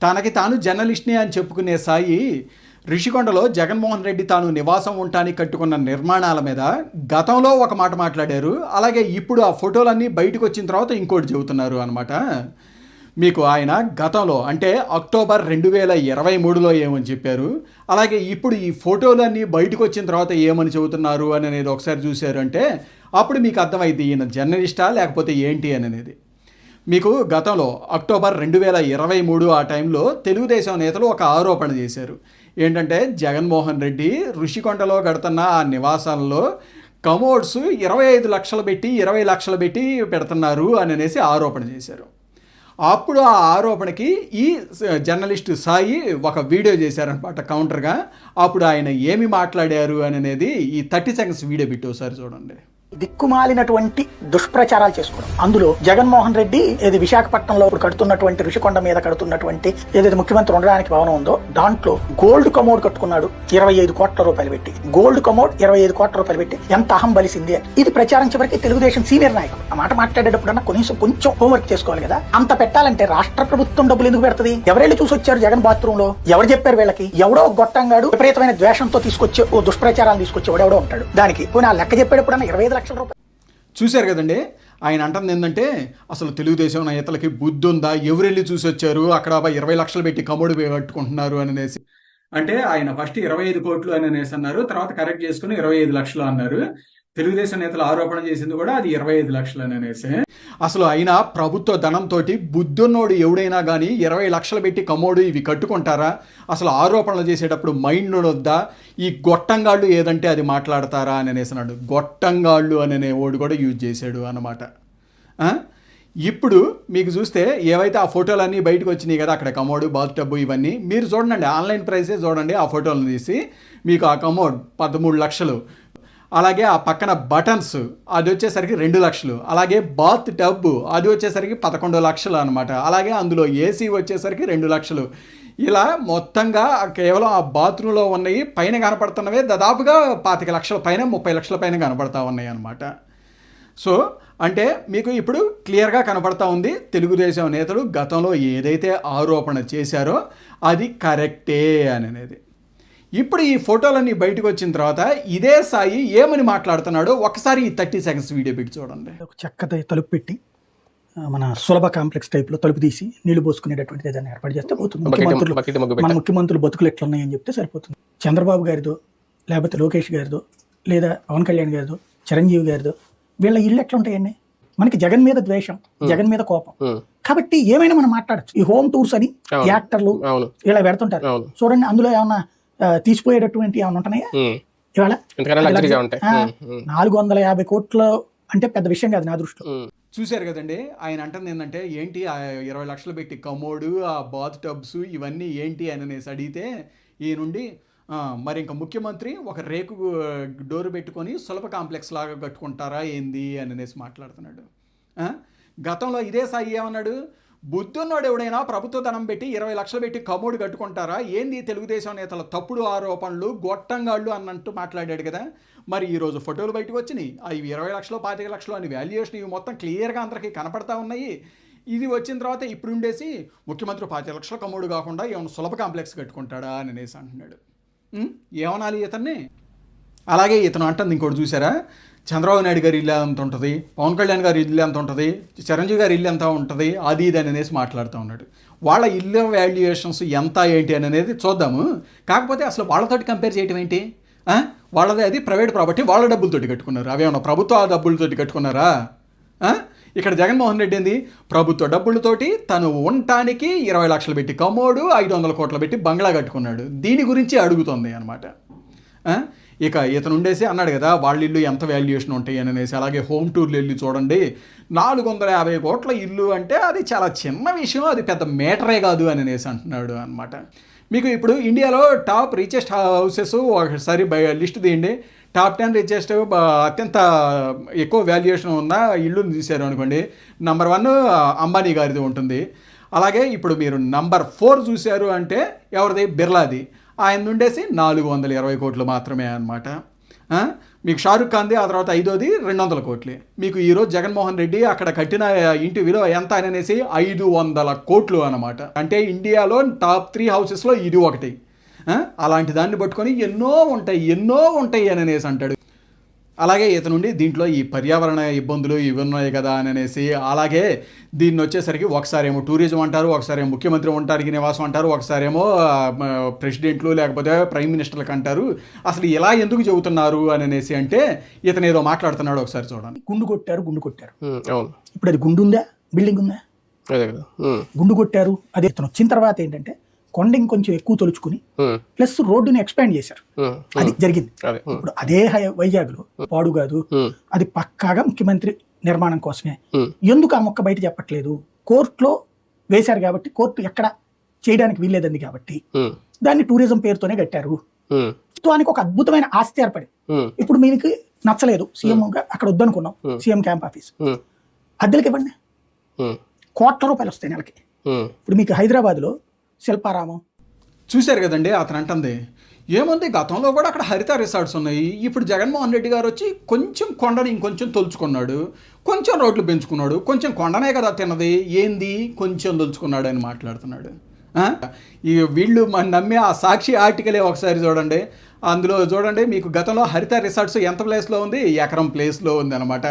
తనకి తాను జర్నలిస్ట్ని అని చెప్పుకునే సాయి రిషికొండలో జగన్మోహన్ రెడ్డి తాను నివాసం ఉండటానికి కట్టుకున్న నిర్మాణాల మీద గతంలో ఒక మాట మాట్లాడారు. అలాగే ఇప్పుడు ఆ ఫోటోలన్నీ బయటకు వచ్చిన తర్వాత ఇంకోటి చెబుతున్నారు అనమాట. మీకు ఆయన గతంలో అంటే అక్టోబర్ 2023లో ఏమని చెప్పారు, అలాగే ఇప్పుడు ఈ ఫోటోలన్నీ బయటకు వచ్చిన తర్వాత ఏమని చెబుతున్నారు అని అనేది ఒకసారి చూశారు అంటే అప్పుడు మీకు అర్థమైంది ఈయన జర్నలిస్టా లేకపోతే ఏంటి అని అనేది. మీకు గతంలో అక్టోబర్ 2023 ఆ టైంలో తెలుగుదేశం నేతలు ఒక ఆరోపణ చేశారు. ఏంటంటే జగన్మోహన్ రెడ్డి ఋషికొండలో కడుతున్న ఆ నివాసాల్లో కమోడ్స్ 25 లక్షలు పెట్టి 20 లక్షలు పెట్టి పెడుతున్నారు అని అనేసి ఆరోపణ చేశారు. అప్పుడు ఆ ఆరోపణకి ఈ జర్నలిస్ట్ సాయి ఒక వీడియో చేశారనమాట కౌంటర్గా. అప్పుడు ఆయన ఏమి మాట్లాడారు అని అనేది ఈ 30 సెకండ్స్ వీడియో బిట్ ఒకసారి చూడండి. దిక్కుమాలినటువంటి దుష్ప్రచారాలు చేసుకోవడం. అందులో జగన్మోహన్ రెడ్డి ఏది విశాఖపట్నంలో ఇప్పుడు కడుతున్నటువంటి ఋషికొండ మీద కడుతున్నటువంటి ఏదైతే ముఖ్యమంత్రి ఉండడానికి భవనం ఉందో దాంట్లో గోల్డ్ కమోడ్ కట్టుకున్నాడు 25 కోట్ల రూపాయలు పెట్టి. గోల్డ్ కమోడ్ 25 కోట్ల రూపాయలు పెట్టి ఎంత అహం బలిసింది. ఇది ప్రచారించేవరకు తెలుగుదేశం సీనియర్ నాయకుడు ఆ మాట మాట్లాడేటప్పుడన్నా కొంచెం హోంవర్క్ చేసుకోవాలి కదా. అంత పెట్టాలంటే రాష్ట్ర ప్రభుత్వం డబ్బులు ఎందుకు పెడుతుంది? ఎవరెళ్ళి చూసి వచ్చారు జగన్ బాత్రూమ్ లో? ఎవరు చెప్పారు వీళ్ళకి? ఎవడో గొట్టంగాడు విపరీతమైన ద్వేషంతో తీసుకొచ్చే ఓ దుష్ప్రచారాలు తీసుకొచ్చి ఎవడెవడో ఉంటాడు. దానికి పోనీ ఆ లెక్క చెప్పేటప్పుడన్నా 25 లక్షల రూపాయలు. చూశారు కదండి, ఆయన అంటుంది ఏంటంటే అసలు తెలుగుదేశం నేతలకి బుద్ధి ఉందా, ఎవరెళ్ళి చూసి వచ్చారు, అక్కడ 20 లక్షలు పెట్టి కమోడు కట్టుకుంటున్నారు అని అనేసి. అంటే ఆయన ఫస్ట్ 25 కోట్లు అని అనేసి అన్నారు, తర్వాత కరెక్ట్ చేసుకుని 25 లక్షలు అన్నారు. తెలుగుదేశం నేతలు ఆరోపణ చేసింది కూడా అది 25 లక్షలు అని అనేసి. అసలు అయినా ప్రభుత్వ ధనంతో బుద్ధున్నోడు ఎవడైనా కానీ 20 లక్షలు పెట్టి కమోడు ఇవి కట్టుకుంటారా? అసలు ఆరోపణలు చేసేటప్పుడు మైండ్ వద్దా? ఈ గొట్టంగాళ్ళు ఏదంటే అది మాట్లాడతారా అని అనేసినాడు. గొట్టంగాళ్ళు అనే ఓడు కూడా యూజ్ చేశాడు అన్నమాట. ఇప్పుడు మీకు చూస్తే ఏవైతే ఆ ఫోటోలన్నీ బయటకు వచ్చినాయి కదా, అక్కడ కమోడు బాత్ టబ్బు ఇవన్నీ మీరు చూడండి, ఆన్లైన్ ప్రైసే చూడండి. ఆ ఫోటోలను తీసి మీకు ఆ కమోడ్ 13 లక్షలు, అలాగే ఆ పక్కన బటన్స్ అది వచ్చేసరికి 2 లక్షలు, అలాగే బాత్ టబ్ అది వచ్చేసరికి 11 లక్షలు అనమాట. అలాగే అందులో ఏసీ వచ్చేసరికి 2 లక్షలు. ఇలా మొత్తంగా కేవలం ఆ బాత్రూంలో ఉన్నవి పైన కనపడుతున్నవే దాదాపుగా 25 లక్షల పైన 30 లక్షల పైన కనపడతా ఉన్నాయి అన్నమాట. సో అంటే మీకు ఇప్పుడు క్లియర్గా కనపడతా ఉంది తెలుగుదేశం నేతలు గతంలో ఏదైతే ఆరోపణ చేశారో అది కరెక్టే అని అనేది. ఇప్పుడు ఈ ఫోటోలన్నీ బయటకు వచ్చిన తర్వాత ఇదే సాయి ఏమని మాట్లాడుతున్నాడో ఒకసారి ఈ 30 సెకండ్స్ వీడియో పెట్టి చూడండి. చక్కగా తలుపు పెట్టి మన సులభ కాంప్లెక్స్ టైప్లో తలుపు తీసి నీళ్లు పోసుకునేటటువంటి ఏదైనా ఏర్పాటు చేస్తే పోతుంది. మన ముఖ్యమంత్రులు బతుకులు ఎట్లున్నాయని చెప్తే సరిపోతుంది. చంద్రబాబు గారిదో లేకపోతే లోకేష్ గారిదో లేదా పవన్ కళ్యాణ్ గారిదో చిరంజీవి గారిదో వీళ్ళ ఇల్లు ఎట్లుంటాయండి? మనకి జగన్ మీద ద్వేషం, జగన్ మీద కోపం, కాబట్టి ఏమైనా మనం మాట్లాడచ్చు. ఈ హోమ్ టూర్స్ అని యాక్టర్లు ఇలా పెడుతుంటారు చూడండి, అందులో ఏమన్నా తీసిపోయేటటువంటి ఏమైనా ఉంటున్నాయా? ఇవాళ 450 కోట్లు అంటే పెద్ద విషయం కాదు నా దృష్టిలో. చూశారు కదండి, ఆయన అంటుంది ఏంటంటే ఏంటి ఆ 20 లక్షలు పెట్టి కమోడు ఆ బాత్ టబ్స్ ఇవన్నీ ఏంటి అని అనేసి అడిగితే ఈ నుండి మరి ఇంకా ముఖ్యమంత్రి ఒక రేకు డోరు పెట్టుకొని సులభ కాంప్లెక్స్ లాగా కట్టుకుంటారా ఏంది అని అనేసి మాట్లాడుతున్నాడు. గతంలో ఇదే సాయి ఏమన్నాడు, బుద్ధున్నోడు ఎవడైనా ప్రభుత్వ ధనం పెట్టి 20 లక్షలు పెట్టి కమోడు కట్టుకుంటారా ఏంది? తెలుగుదేశం నేతల తప్పుడు ఆరోపణలు గొట్టంగాళ్ళు అన్నట్టు మాట్లాడాడు కదా. మరి ఈరోజు ఫోటోలు బయటకు వచ్చినాయి, అవి 20 లక్షలు 25 లక్షలు అని వాల్యుయేషన్ ఇవి మొత్తం క్లియర్గా అందరికీ కనపడతా ఉన్నాయి. ఇది వచ్చిన తర్వాత ఇప్పుడు ఉండేసి ముఖ్యమంత్రి 25 లక్షల కమోడు కాకుండా ఏమైనా సులభ కాంప్లెక్స్ కట్టుకుంటాడా అని అనేసి అంటున్నాడు. ఏమనాలి ఇతన్ని? అలాగే ఇతను అంటుంది ఇంకోటి చూసారా, చంద్రబాబు నాయుడు గారి ఇల్లు ఎంత ఉంటుంది, పవన్ కళ్యాణ్ గారి ఇల్లు ఎంత ఉంటుంది, చిరంజీవి గారి ఇల్లు ఎంత ఉంటుంది, అది ఇది అని అనేసి మాట్లాడుతూ ఉన్నాడు. వాళ్ళ ఇల్లు వాల్యుయేషన్స్ ఎంత ఏంటి అని అనేది చూద్దాము. కాకపోతే అసలు వాళ్ళతోటి కంపేర్ చేయటం ఏంటి? వాళ్ళది అది ప్రైవేట్ ప్రాపర్టీ, వాళ్ళ డబ్బులతోటి కట్టుకున్నారు. అవేమన్నా ప్రభుత్వ డబ్బులతోటి కట్టుకున్నారా? ఇక్కడ జగన్మోహన్ రెడ్డి ఏంది, ప్రభుత్వ డబ్బులతోటి తను ఉండటానికి 20 లక్షలు పెట్టి కమోడు 500 కోట్లు పెట్టి బంగ్లా కట్టుకున్నాడు. దీని గురించి అడుగుతుంది అనమాట. ఇక ఇతను ఉండేసి అన్నాడు కదా వాళ్ళ ఇల్లు ఎంత వాల్యుయేషన్ ఉంటాయి అని అనేసి. అలాగే హోమ్ టూర్లు వెళ్ళి చూడండి, 450 కోట్ల ఇల్లు అంటే అది చాలా చిన్న విషయం, అది పెద్ద మేటరే కాదు అని అనేసి అంటున్నాడు అనమాట. మీకు ఇప్పుడు ఇండియాలో టాప్ రిచెస్ట్ హౌసెస్ ఒకసారి లిస్ట్ తీయండి. టాప్ 10 రిచెస్ట్ అత్యంత ఎక్కువ వాల్యుయేషన్ ఉన్న ఇల్లుని తీశారు అనుకోండి, నంబర్ 1 అంబానీ గారిది ఉంటుంది. అలాగే ఇప్పుడు మీరు నంబర్ 4 చూశారు అంటే ఎవరిది? బిర్లాది. ఆయన నుండేసి 420 కోట్లు మాత్రమే అనమాట. మీకు షారుఖ్ ఖాన్ది, ఆ తర్వాత 5వది 200 కోట్లే. మీకు ఈరోజు జగన్మోహన్ రెడ్డి అక్కడ కట్టిన ఇంటి విలువ ఎంత అనేసి 500 కోట్లు అనమాట. అంటే ఇండియాలో టాప్ 3 హౌసెస్లో ఇది ఒకటి. అలాంటి దాన్ని పట్టుకొని ఎన్నో ఉంటాయి అని అనేసి అంటాడు. అలాగే ఇతనుండి దీంట్లో ఈ పర్యావరణ ఇబ్బందులు ఇవి ఉన్నాయి కదా అని అనేసి, అలాగే దీన్ని వచ్చేసరికి ఒకసారేమో టూరిజం అంటారు, ఒకసారేమో ముఖ్యమంత్రి ఉండటానికి నివాసం అంటారు, ఒకసారేమో ప్రెసిడెంట్లు లేకపోతే ప్రైమ్ మినిస్టర్లకు అంటారు. అసలు ఇలా ఎందుకు చెబుతున్నారు అని అనేసి అంటే ఇతను ఏదో మాట్లాడుతున్నాడు, ఒకసారి చూడండి. గుండు కొట్టారు. ఇప్పుడు అది గుండు ఉందా, బిల్డింగ్ ఉందా? గుండు కొట్టారు. అది ఇతను వచ్చిన తర్వాత ఏంటంటే కొండ ఇంకొంచెం ఎక్కువ తొలుచుకుని ప్లస్ రోడ్డుని ఎక్స్పాండ్ చేశారు. అది జరిగింది. ఇప్పుడు అదే వైజాగ్ లో పాడు కాదు, అది పక్కాగా ముఖ్యమంత్రి నిర్మాణం కోసమే. ఎందుకు ఆ మొక్క బయట చెప్పట్లేదు? కోర్టులో వేశారు కాబట్టి, కోర్టు ఎక్కడ చేయడానికి వీల్లేదండి కాబట్టి దాన్ని టూరిజం పేరుతోనే కట్టారు. దానికి ఒక అద్భుతమైన ఆస్తి ఏర్పడింది. ఇప్పుడు మీకు నచ్చలేదు, సీఎం గా అక్కడ వద్దనుకున్నాం, సీఎం క్యాంప్ ఆఫీస్ అద్దెలకి ఇవ్వండి, కోట్ల రూపాయలు వస్తాయి నెలకి. ఇప్పుడు మీకు హైదరాబాద్ లో శిల్పారామం చూశారు కదండి. అతను అంటుంది ఏముంది, గతంలో కూడా అక్కడ హరిత రిసార్ట్స్ ఉన్నాయి. ఇప్పుడు జగన్మోహన్ రెడ్డి గారు వచ్చి కొంచెం కొండని ఇంకొంచెం తొలుచుకున్నాడు, కొంచెం రోడ్లు పెంచుకున్నాడు, కొంచెం కొండనే కదా తిన్నది, ఏంది కొంచెం తొలుచుకున్నాడు అని మాట్లాడుతున్నాడు. ఈ వీళ్ళు నమ్మే ఆ సాక్షి ఆర్టికలే ఒకసారి చూడండి. అందులో చూడండి, మీకు గతంలో హరిత రిసార్ట్స్ ఎంత ప్లేస్లో ఉంది? ఎకరం ప్లేస్లో ఉంది అనమాట.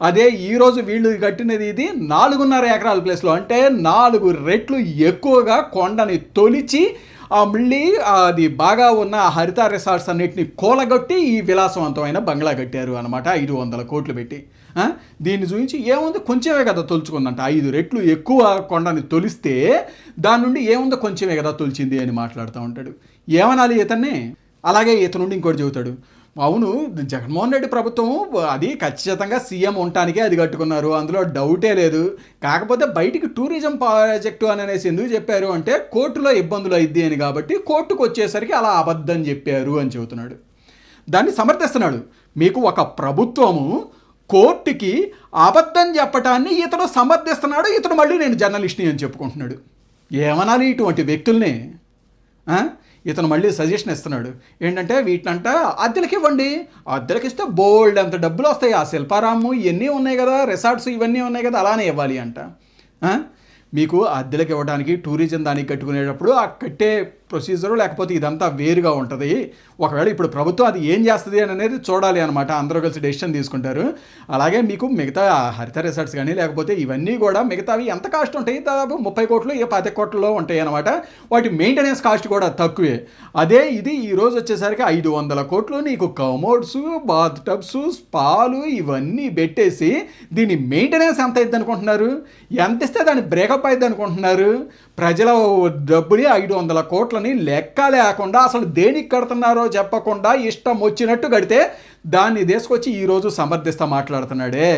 అదే ఈరోజు వీళ్ళు కట్టినది ఇది 4.5 ఎకరాల ప్లేస్లో, అంటే 4 రెట్లు ఎక్కువగా కొండని తొలిచి మళ్ళీ అది బాగా ఉన్న హరిత రిసార్ట్స్ అన్నిటిని కూలగొట్టి ఈ విలాసవంతమైన బంగ్లా కట్టారు అనమాట 500 కోట్లు పెట్టి. దీన్ని చూపించి ఏముంది, కొంచెమే కదా తొలుచుకుందంట. 5 రెట్లు ఎక్కువ కొండని తొలిస్తే దాని నుండి ఏముందో కొంచెమే కదా తొలిచింది అని మాట్లాడుతూ ఉంటాడు. ఏమనాలి ఇతన్ని? అలాగే ఇతనుండి ఇంకోటి చెబుతాడు, అవును జగన్మోహన్ రెడ్డి ప్రభుత్వం అది ఖచ్చితంగా సీఎం ఉండటానికే అది కట్టుకున్నారు, అందులో డౌటే లేదు. కాకపోతే బయటికి టూరిజం ప్రాజెక్టు అని అనేసి ఎందుకు చెప్పారు అంటే కోర్టులో ఇబ్బందులు అయింది అని, కాబట్టి కోర్టుకు వచ్చేసరికి అలా అబద్ధం చెప్పారు అని చెబుతున్నాడు. దాన్ని సమర్థిస్తున్నాడు. మీకు ఒక ప్రభుత్వము కోర్టుకి అబద్ధం చెప్పటాన్ని ఇతను సమర్థిస్తున్నాడు, ఇతను మళ్ళీ నేను జర్నలిస్ట్ని అని చెప్పుకుంటున్నాడు. ఏమనాలి ఇటువంటి వ్యక్తుల్ని? ఇతను మళ్ళీ సజెషన్ ఇస్తున్నాడు ఏంటంటే, వీటినంట అద్దెలకి ఇవ్వండి, అద్దెలకి ఇస్తే బోల్డ్ అంత డబ్బులు వస్తాయి, ఆ శిల్పారాము ఇవన్నీ ఉన్నాయి కదా, రిసార్ట్స్ ఇవన్నీ ఉన్నాయి కదా, అలానే ఇవ్వాలి అంట. మీకు అద్దెలకు ఇవ్వడానికి టూరిజం దానికి కట్టుకునేటప్పుడు ఆ కట్టే ప్రొసీజరు లేకపోతే ఇదంతా వేరుగా ఉంటుంది. ఒకవేళ ఇప్పుడు ప్రభుత్వం అది ఏం చేస్తుంది అని అనేది చూడాలి అనమాట. అందరూ కలిసి డెసిషన్ తీసుకుంటారు. అలాగే మీకు మిగతా హరిత రిసార్ట్స్ కానీ లేకపోతే ఇవన్నీ కూడా మిగతావి ఎంత కాస్ట్ ఉంటాయి, దాదాపు 30 కోట్లు 15 కోట్లలో ఉంటాయి అనమాట. వాటి మెయింటెనెన్స్ కాస్ట్ కూడా తక్కువే. అదే ఇది ఈరోజు వచ్చేసరికి 500 కోట్లు నీకు కమోడ్స్, బాత్ టబ్స్, స్పాలు ఇవన్నీ పెట్టేసి దీని మెయింటెనెన్స్ ఎంత అయింది అనుకుంటున్నారు? ఎంత ఇస్తే దాన్ని బ్రేకప్ అయింది అనుకుంటున్నారు? ప్రజల డబ్బుని 500 కోట్లని లెక్క లేకుండా అసలు దేనికి కడుతున్నారో చెప్పకుండా ఇష్టం వచ్చినట్టు కడితే దాన్ని తీసుకొచ్చి ఈరోజు సమర్థిస్తా మాట్లాడుతున్నాడే.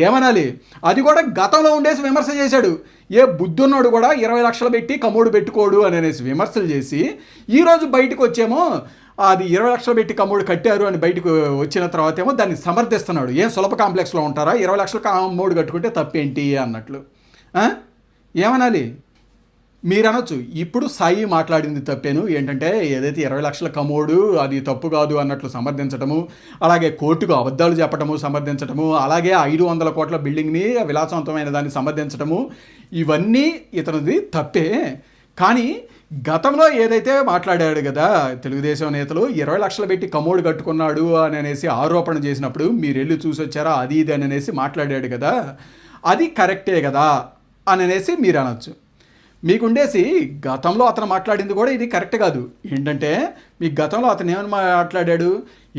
ఏమనాలి? అది కూడా గతంలో ఉండేసి విమర్శ చేశాడు. ఏ బుద్ధున్నాడు కూడా 20 లక్షలు పెట్టి కమోడు పెట్టుకోడు అని అనేసి విమర్శలు చేసి ఈరోజు బయటకు వచ్చేమో అది 20 లక్షలు పెట్టి కమోడు కట్టారు అని బయటకు వచ్చిన తర్వాత ఏమో దాన్ని సమర్థిస్తున్నాడు. ఏం సులభ కాంప్లెక్స్లో ఉంటారా? 20 లక్షలు కమోడు కట్టుకుంటే తప్పేంటి అన్నట్లు. ఏమనాలి? మీరు అనొచ్చు ఇప్పుడు సాయి మాట్లాడింది తప్పేను, ఏంటంటే ఏదైతే 20 లక్షల కమోడు అది తప్పు కాదు అన్నట్లు సమర్థించటము, అలాగే కోర్టుకు అబద్ధాలు చెప్పటము సమర్థించటము, అలాగే 500 కోట్ల బిల్డింగ్ని విలాసవంతమైన దాన్ని సమర్థించటము, ఇవన్నీ ఇతనిది తప్పే. కానీ గతంలో ఏదైతే మాట్లాడాడు కదా తెలుగుదేశం నేతలు 20 లక్షలు పెట్టి కమోడు కట్టుకున్నాడు అని అనేసి ఆరోపణ చేసినప్పుడు మీరు వెళ్ళి చూసి వచ్చారా అది ఇది అని అనేసి మాట్లాడాడు కదా, అది కరెక్టే కదా అని అనేసి మీరు అనొచ్చు. మీకుండేసి గతంలో అతను మాట్లాడింది కూడా ఇది కరెక్ట్ కాదు. ఏంటంటే మీ గతంలో అతను ఏమని మాట్లాడాడు,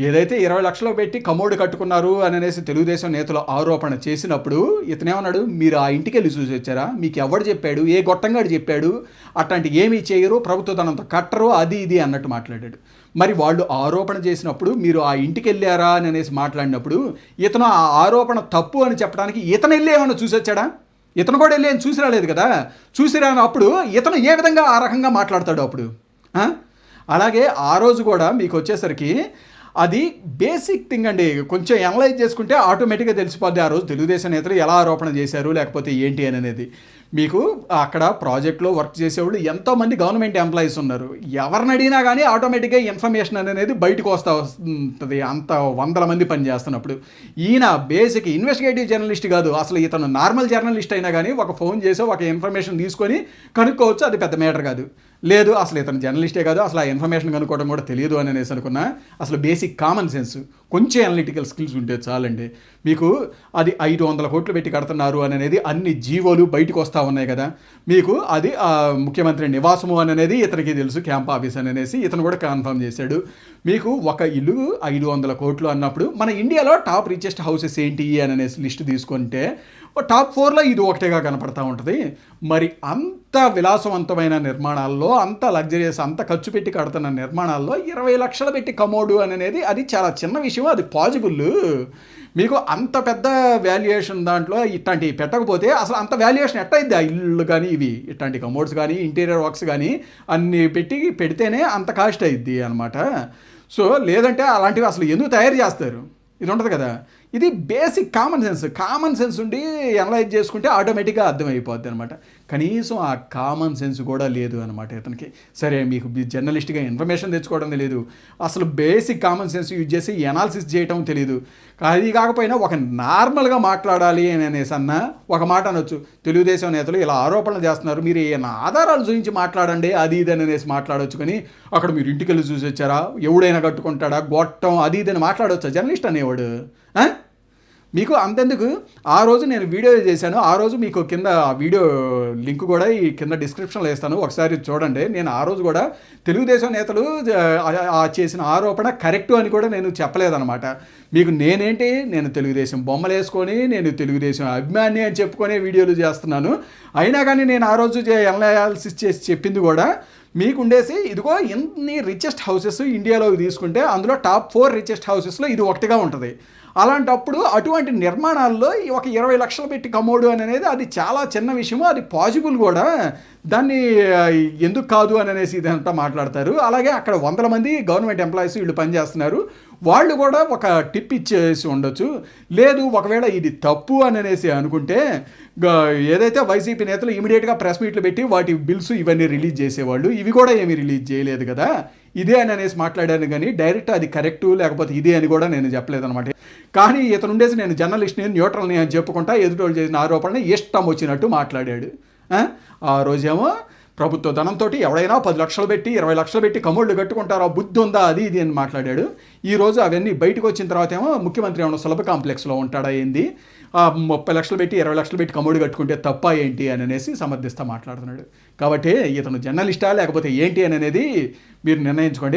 ఏదైతే 20 లక్షలు పెట్టి కమోడు కట్టుకున్నారు అని అనేసి తెలుగుదేశం నేతలు ఆరోపణ చేసినప్పుడు ఇతనేమన్నాడు, మీరు ఆ ఇంటికి వెళ్ళి చూసి వచ్చారా, మీకు ఎవడు చెప్పాడు, ఏ గొట్టంగాడు చెప్పాడు, అట్లాంటి ఏమీ చేయరు, ప్రభుత్వ ధనంతో కట్టరు, అది ఇది అన్నట్టు మాట్లాడాడు. మరి వాళ్ళు ఆరోపణ చేసినప్పుడు మీరు ఆ ఇంటికి వెళ్ళారా అని అనేసి మాట్లాడినప్పుడు ఇతను ఆ ఆరోపణ తప్పు అని చెప్పడానికి ఇతను వెళ్ళి ఏమన్నా చూసి వచ్చాడా? ఇతను కూడా వెళ్ళి ఏం చూసి రాలేదు కదా. చూసి రానప్పుడు ఇతను ఏ విధంగా ఆ రకంగా మాట్లాడతాడు అప్పుడు? అలాగే ఆ రోజు కూడా మీకు వచ్చేసరికి అది బేసిక్ థింగ్ అండి, కొంచెం అనలైజ్ చేసుకుంటే ఆటోమేటిక్గా తెలిసిపోద్ది ఆ రోజు తెలుగుదేశం నేతలు ఎలా ఆరోపణ చేశారు లేకపోతే ఏంటి అని అనేది. మీకు అక్కడ ప్రాజెక్ట్లో వర్క్ చేసేవాళ్ళు ఎంతోమంది గవర్నమెంట్ ఎంప్లాయీస్ ఉన్నారు. ఎవరిని అడిగినా కానీ ఆటోమేటిక్గా ఇన్ఫర్మేషన్ అనేది బయటకు వస్తుంది, అంత వందల మంది పని చేస్తున్నప్పుడు. ఈయన బేసిక్ ఇన్వెస్టిగేటివ్ జర్నలిస్ట్ కాదు, అసలు ఇతను నార్మల్ జర్నలిస్ట్ అయినా కానీ ఒక ఫోన్ చేసి ఒక ఇన్ఫర్మేషన్ తీసుకొని కనుక్కోవచ్చు, అది పెద్ద మ్యాటర్ కాదు. లేదు అసలు ఇతను జర్నలిస్టే కాదు, అసలు ఆ ఇన్ఫర్మేషన్ కనుక్కోవడం కూడా తెలియదు అని అనేసి అనుకున్నా. అసలు బేసిక్ కామన్ సెన్స్, కొంచెం అనలిటికల్ స్కిల్స్ ఉంటే చాలండి. మీకు అది 500 కోట్లు పెట్టి కడుతున్నారు అని అనేది అన్ని జీవోలు బయటకు వస్తూ ఉన్నాయి కదా. మీకు అది ముఖ్యమంత్రి నివాసము అని అనేది ఇతనికి తెలుసు, క్యాంప్ ఆఫీస్ అని అనేసి ఇతను కూడా కన్ఫర్మ్ చేశాడు. మీకు ఒక ఇల్లు 500 కోట్లు అన్నప్పుడు మన ఇండియాలో టాప్ రిచెస్ట్ హౌసెస్ ఏంటి అని అనేసి లిస్ట్ తీసుకుంటే టాప్ 4లో ఇది ఒకటేగా కనపడతా ఉంటుంది. మరి అంత విలాసవంతమైన నిర్మాణాల్లో, అంత లగ్జరియస్, అంత ఖర్చు పెట్టి కడుతున్న నిర్మాణాల్లో 20 లక్షలు పెట్టి కమోడు అని అనేది అది చాలా చిన్న విషయం, అది పాజిబుల్. మీకు అంత పెద్ద వాల్యుయేషన్ దాంట్లో ఇట్లాంటివి పెట్టకపోతే అసలు అంత వాల్యుయేషన్ ఎట్టయిద్ది? ఆ ఇల్లు కానీ ఇవి ఇట్లాంటి కమోడ్స్ కానీ ఇంటీరియర్ వర్క్స్ కానీ అన్ని పెడితేనే అంత కాస్ట్ అయ్యిద్ది అనమాట. సో లేదంటే అలాంటివి అసలు ఎందుకు తయారు చేస్తారు? ఇది ఉంటుంది కదా. ఇది బేసిక్ కామన్ సెన్స్ ఉండి అనలైజ్ చేసుకుంటే ఆటోమేటిక్గా అర్థమైపోద్ది అనమాట. కనీసం ఆ కామన్ సెన్స్ కూడా లేదు అనమాట ఇతనికి. సరే మీకు జర్నలిస్ట్గా ఇన్ఫర్మేషన్ తెచ్చుకోవడం తెలియదు, అసలు బేసిక్ కామన్ సెన్స్ యూజ్ చేసి ఎనాలిసిస్ చేయటం తెలియదు. అది కాకపోయినా ఒక నార్మల్గా మాట్లాడాలి అని అనేసి అన్న ఒక మాట అనొచ్చు, తెలుగుదేశం నేతలు ఇలా ఆరోపణలు చేస్తున్నారు, మీరు ఏమైనా ఆధారాలు చూపించి మాట్లాడండి అది ఇది అని అనేసి మాట్లాడవచ్చు. కానీ అక్కడ మీరు ఇంటికి వెళ్ళి చూసి వచ్చారా, ఎవడైనా కట్టుకుంటాడా, గొట్టం అది ఇది అని మాట్లాడవచ్చా జర్నలిస్ట్ అనేవాడు? మీకు అంతెందుకు, ఆ రోజు నేను వీడియో చేశాను, ఆ రోజు మీకు కింద వీడియో లింక్ కూడా ఈ కింద డిస్క్రిప్షన్లో ఇస్తాను, ఒకసారి చూడండి. నేను ఆ రోజు కూడా తెలుగుదేశం నేతలు చేసిన ఆరోపణ కరెక్టు అని కూడా నేను చెప్పలేదన్నమాట. మీకు నేను తెలుగుదేశం బొమ్మలు వేసుకొని నేను తెలుగుదేశం అభిమాని అని చెప్పుకునే వీడియోలు చేస్తున్నాను. అయినా కానీ నేను ఆ రోజు ఎనాలిసిస్ చేసి చెప్పింది కూడా మీకు ఉండేసి ఇదిగో ఎన్ని రిచెస్ట్ హౌసెస్ ఇండియాలో తీసుకుంటే అందులో టాప్ 4 రిచెస్ట్ హౌసెస్లో ఇది ఒకటిగా ఉంటుంది. అలాంటప్పుడు అటువంటి నిర్మాణాల్లో ఒక 20 లక్షలు పెట్టి కమోడు అని అనేది అది చాలా చిన్న విషయము, అది పాజిబుల్ కూడా. దాన్ని ఎందుకు కాదు అని అనేసి ఇదంతా మాట్లాడతారు. అలాగే అక్కడ 100 మంది గవర్నమెంట్ ఎంప్లాయీస్ వీళ్ళు పనిచేస్తున్నారు, వాళ్ళు కూడా ఒక టిప్ ఇచ్చేసి ఉండొచ్చు. లేదు ఒకవేళ ఇది తప్పు అని అనేసి అనుకుంటే ఏదైతే వైసీపీ నేతలు ఇమీడియట్గా ప్రెస్ మీట్లు పెట్టి వాటి బిల్స్ ఇవన్నీ రిలీజ్ చేసేవాళ్ళు, ఇవి కూడా ఏమీ రిలీజ్ చేయలేదు కదా. ఇదే అని అనేసి మాట్లాడాను కానీ డైరెక్ట్ అది కరెక్టు లేకపోతే ఇదే అని కూడా నేను చెప్పలేదన్నమాట. కానీ ఇతను ఉండేసి నేను జర్నలిస్ట్ని, న్యూట్రల్ని అని చెప్పుకుంటా ఎదుటోళ్ళు చేసిన ఆరోపణని ఇష్టం వచ్చినట్టు మాట్లాడాడు. ఆ రోజేమో ప్రభుత్వ ధనంతో ఎవడైనా 10 లక్షలు పెట్టి 20 లక్షలు పెట్టి కమోళ్ళు కట్టుకుంటారా, బుద్ధి ఉందా అది ఇది అని మాట్లాడాడు. ఈరోజు అవన్నీ బయటకు వచ్చిన తర్వాత ఏమో ముఖ్యమంత్రి ఏమన్నా సులభ కాంప్లెక్స్లో ఉంటాడా ఏంది, 30 లక్షలు పెట్టి 20 లక్షలు పెట్టి కమోడు కట్టుకుంటే తప్ప ఏంటి అని అనేసి సమర్థిస్తా మాట్లాడుతున్నాడు. కాబట్టి ఇతను జర్నలిస్టా లేకపోతే ఏంటి అని అనేది మీరు నిర్ణయించుకోండి.